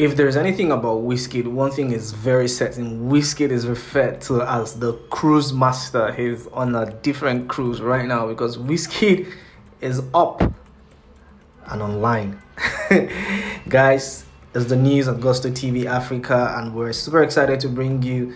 If there's anything about Wizkid, one thing is very certain. Wizkid is referred to as the cruise master. He's on a different cruise right now because Wizkid is up and online. Guys, it's the news on Gusto TV Africa, and we're super excited to bring you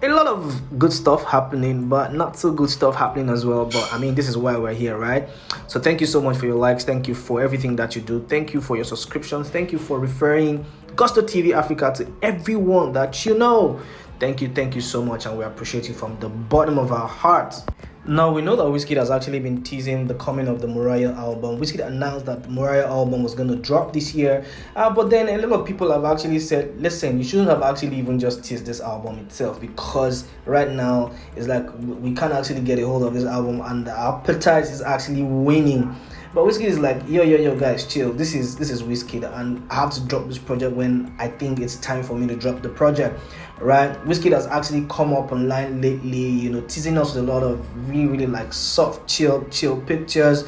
a lot of good stuff happening, but not so good stuff happening as well. But I mean, this is why we're here, right? So thank you so much for your likes. Thank you for everything that you do. Thank you for your subscriptions. Thank you for referring Gusto TV Africa to everyone that you know. Thank you so much, and we appreciate you from the bottom of our hearts. Now, we know that Wizkid has actually been teasing the coming of the Mariah album. Wizkid announced that the Mariah album was going to drop this year. But then a lot of people have actually said, listen, you shouldn't have actually even just teased this album itself, because right now it's like we can't actually get a hold of this album and the appetite is actually waning. But Wizkid is like, yo, guys, chill. This is Wizkid, and I have to drop this project when I think it's time for me to drop the project, right? Wizkid has actually come up online lately, teasing us with a lot of really like soft, chill pictures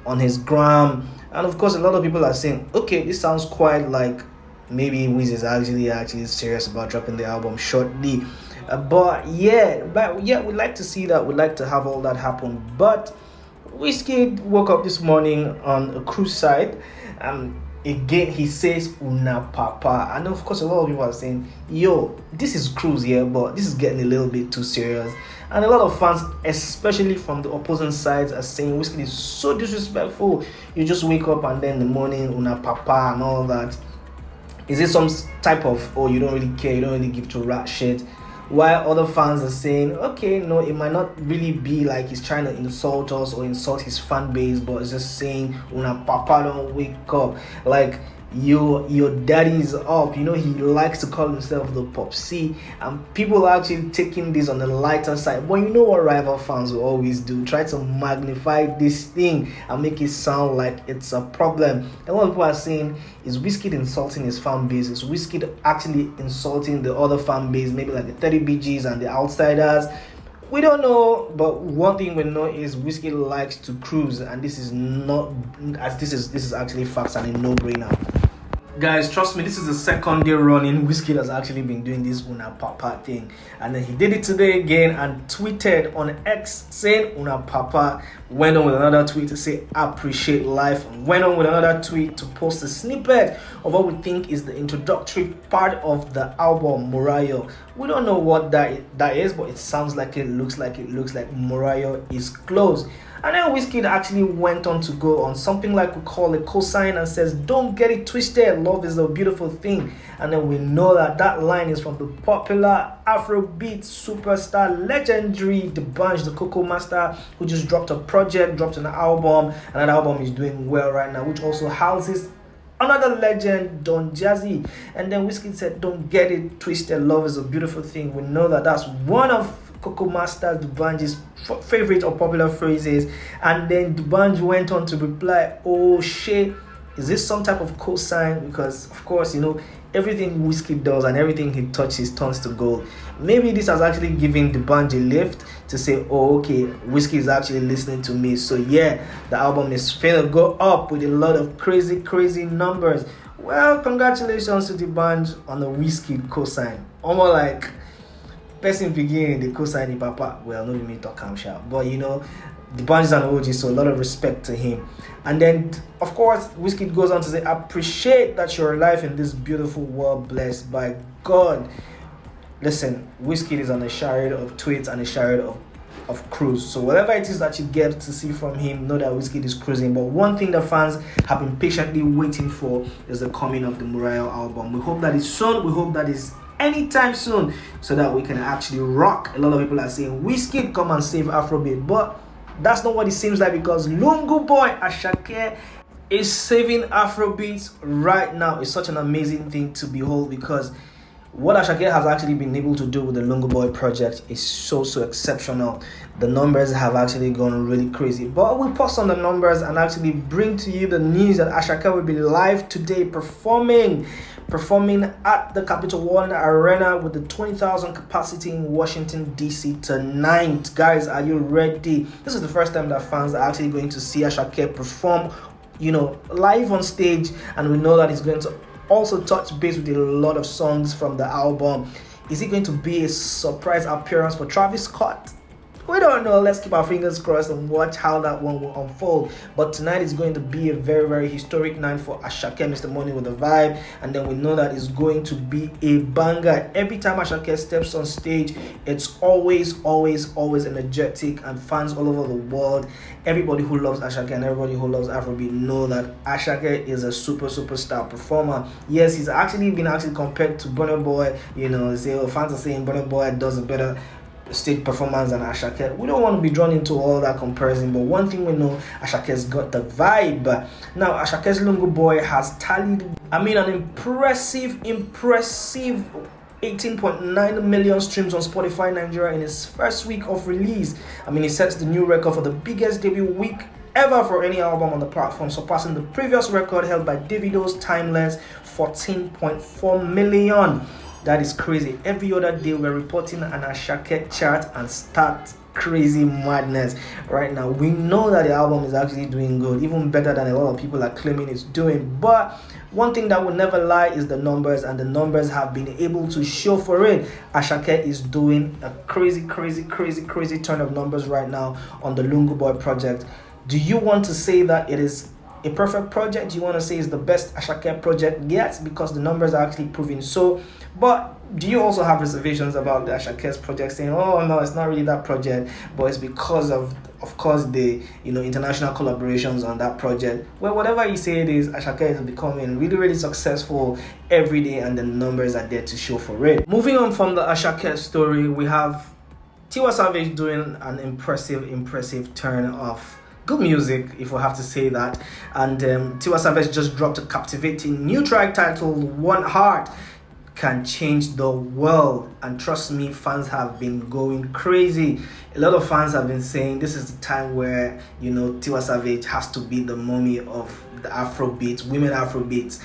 on his gram, and of course, a lot of people are saying, okay, this sounds quite like maybe Wiz is actually serious about dropping the album shortly. But yeah, we'd like to see that. We'd like to have all that happen, but Wizkid woke up this morning on a cruise side. Again, he says una papa, and of course a lot of people are saying, yo, this is cruise here, but this is getting a little bit too serious. And a lot of fans, especially from the opposing sides, are saying Wizkid is so disrespectful. You just wake up and then in the morning una papa and all that. Is it some type of, oh, you don't really care, you don't really give to rat shit? While other fans are saying, okay, no, it might not really be like he's trying to insult us or insult his fan base, but it's just saying, una papa don't wake up. Like, your daddy is up. He likes to call himself the Popsy, and people are actually taking this on the lighter side. But you know what rival fans will always do? Try to magnify this thing and make it sound like it's a problem. And what people are saying is Wizkid insulting his fan base. Is Wizkid actually insulting the other fan base, maybe like the 30 BGs and the outsiders? We don't know, but one thing we know is Wizkid likes to cruise, and this is actually facts and a no-brainer. Guys, trust me, this is the second day running Wizkid has actually been doing this una papa thing, and then he did it today again and tweeted on X saying una papa, went on with another tweet to say appreciate life, and went on with another tweet to post a snippet of what we think is the introductory part of the album Mariah. We don't know what that is, but it sounds like it looks like Mariah is close. And then Wizkid actually went on to go on something like we call a cosign and says, don't get it twisted, love is a beautiful thing. And then we know that line is from the popular Afrobeat superstar, legendary D'banj, the Coco Master, who just dropped an album, and that album is doing well right now, which also houses another legend, Don Jazzy. And then Wizkid said, don't get it twisted, love is a beautiful thing. We know that's one of Coco Master D'banj's favorite or popular phrases. And then D'banj went on to reply, oh shit, is this some type of cosign? Because of course, everything Wizkid does and everything he touches turns to gold. Maybe this has actually given D'banj a lift to say, oh, okay, Wizkid is actually listening to me. So yeah, the album is finna go up with a lot of crazy numbers. Well, congratulations to D'banj on the Wizkid cosign. Almost like person beginning the cosign papa. Well, no, me talk calm sharp, but D'banj is an OG, so a lot of respect to him. And then, of course, Wizkid goes on to say, appreciate that you're alive in this beautiful world, blessed by God. Listen, Wizkid is on a chariot of tweets and a chariot of cruise. So whatever it is that you get to see from him, know that Wizkid is cruising. But one thing that fans have been patiently waiting for is the coming of the Mariah album. We hope that it's soon. We hope that it's anytime soon, so that we can actually rock. A lot of people are saying, Wizkid, come and save Afrobeat. But that's not what it seems like, because Lungu Boy Asake is saving Afrobeat right now. It's such an amazing thing to behold, because what Asake has actually been able to do with the Lungu Boy project is so exceptional. The numbers have actually gone really crazy. But we'll pause on the numbers and actually bring to you the news that Asake will be live today performing at the Capital One Arena with the 20,000 capacity in Washington, D.C. tonight. Guys, are you ready? This is the first time that fans are actually going to see Asake perform, live on stage, and we know that he's going to also touch base with a lot of songs from the album. Is it going to be a surprise appearance for Travis Scott? We don't know. Let's keep our fingers crossed and watch how that one will unfold. But tonight is going to be a very, very historic night for Asake, Mr. Money with a Vibe. And then we know that it's going to be a banger. Every time Asake steps on stage, it's always, always, always energetic. And fans all over the world, everybody who loves Asake and everybody who loves Afrobeat know that Asake is a superstar performer. Yes, he's actually been compared to Burna Boy. Fans are saying Burna Boy does a better stage performance than Asake. We don't want to be drawn into all that comparison, but one thing we know, Ashake's got the vibe. Now, Ashake's Lungu Boy has tallied, an impressive 18.9 million streams on Spotify Nigeria in his first week of release. He sets the new record for the biggest debut week ever for any album on the platform, surpassing the previous record held by Davido's Timeless, 14.4 million. That is crazy. Every other day we're reporting an Asake chart and start crazy madness. Right now we know that the album is actually doing good, even better than a lot of people are claiming it's doing. But one thing that will never lie is the numbers, and the numbers have been able to show for it. Asake is doing a crazy turn of numbers right now on the Lungu Boy project. Do you want to say that it is a perfect project? Do you want to say it's the best Asake project yet? Because the numbers are actually proving so. But do you also have reservations about the Ashake's project, saying, oh no, it's not really that project, but it's because of course, the international collaborations on that project? Well, whatever you say it is, Asake is becoming really successful every day, and the numbers are there to show for it. Moving on from the Asake story, we have Tiwa Savage doing an impressive turn of good music, if we have to say that. And Tiwa Savage just dropped a captivating new track titled One Heart Can Change the World, and trust me, fans have been going crazy. A lot of fans have been saying this is the time where Tiwa Savage has to be the mummy of the Afrobeat, women Afrobeat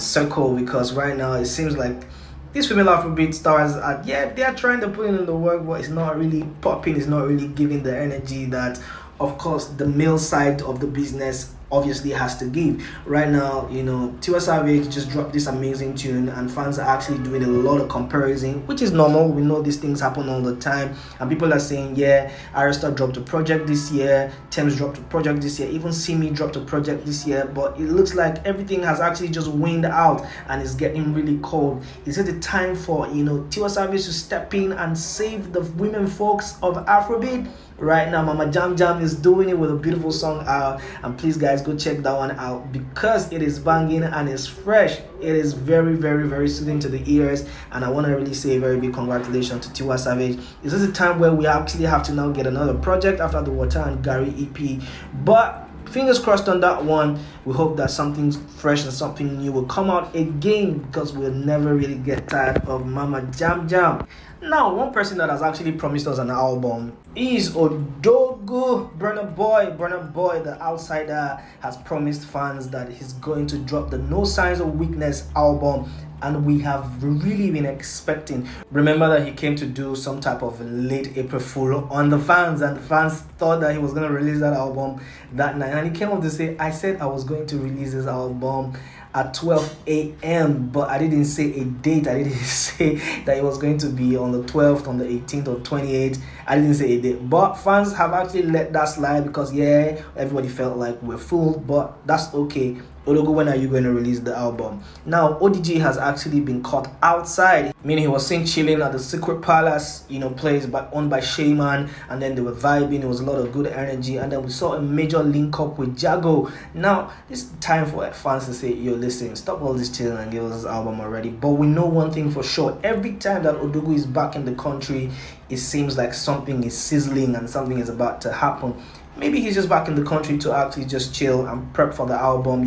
circle, because right now it seems like these female Afrobeat stars are, they are trying to put in the work, but it's not really popping, it's not really giving the energy that, of course, the male side of the business obviously has to give. Right now, Tiwa Savage just dropped this amazing tune, and fans are actually doing a lot of comparison, which is normal. We know these things happen all the time, and people are saying, Arista dropped a project this year, Thames dropped a project this year, even Simi dropped a project this year, but it looks like everything has actually just waned out and it's getting really cold. Is it the time for Tiwa Savage to step in and save the women folks of Afrobeat? Right now, Mama Jam Jam is doing it with a beautiful song out, and please guys, go check that one out because it is banging and it's fresh. It is very soothing to the ears, and I want to really say a very big congratulations to Tiwa Savage. Is this a time where we actually have to now get another project after the Water and Gary EP? But fingers crossed on that one. We hope that something fresh and something new will come out again, because we'll never really get tired of Mama Jam Jam. Now, one person that has actually promised us an album is Odogu. Burna Boy. Burna Boy, the outsider, has promised fans that he's going to drop the No Signs of Weakness album, and we have really been expecting. Remember that he came to do some type of late April Fool on the fans, and the fans thought that he was going to release that album that night, and he came up to say, I said I was going to release this album at 12 a.m. but I didn't say a date. I didn't say that it was going to be on the 12th, on the 18th, or 28th. I didn't say a date, but fans have actually let that slide because everybody felt like we're fooled, but that's okay. Odogu, when are you going to release the album? Now, ODG has actually been caught outside, meaning he was seen chilling at the Secret Palace, place owned by Shaman, and then they were vibing. It was a lot of good energy, and then we saw a major link up with Jago. Now, it's time for fans to say, yo, listen, stop all this chilling and give us this album already. But we know one thing for sure: every time that Odogu is back in the country, it seems like something is sizzling and something is about to happen. Maybe he's just back in the country to actually just chill and prep for the album.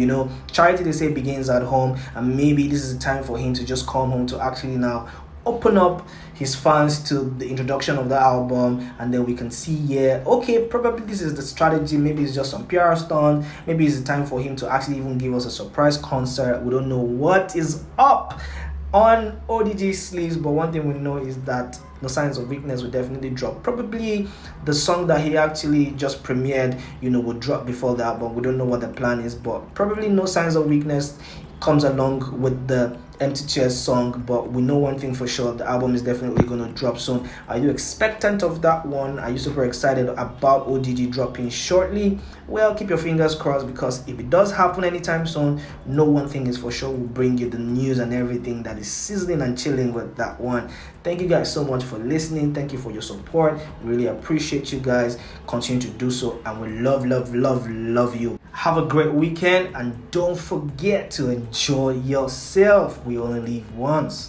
Charity, they say, begins at home, and maybe this is the time for him to just come home to actually now open up his fans to the introduction of the album, and then we can see, okay, probably this is the strategy. Maybe it's just some PR stunt. Maybe it's the time for him to actually even give us a surprise concert. We don't know what is up on ODG's sleeves, but one thing we know is that No Signs of Weakness will definitely drop. Probably the song that he actually just premiered, will drop before the album. We don't know what the plan is, but probably No Signs of Weakness comes along with the Empty Chairs song, but we know one thing for sure: the album is definitely going to drop soon. Are you expectant of that one? Are you super excited about ODG dropping shortly? Well, keep your fingers crossed, because if it does happen anytime soon, no one thing is for sure, we'll bring you the news and everything that is sizzling and chilling with that one. Thank you guys so much for listening. Thank you for your support. Really appreciate you guys. Continue to do so, and we love you. Have a great weekend, and don't forget to enjoy yourself. We only live once.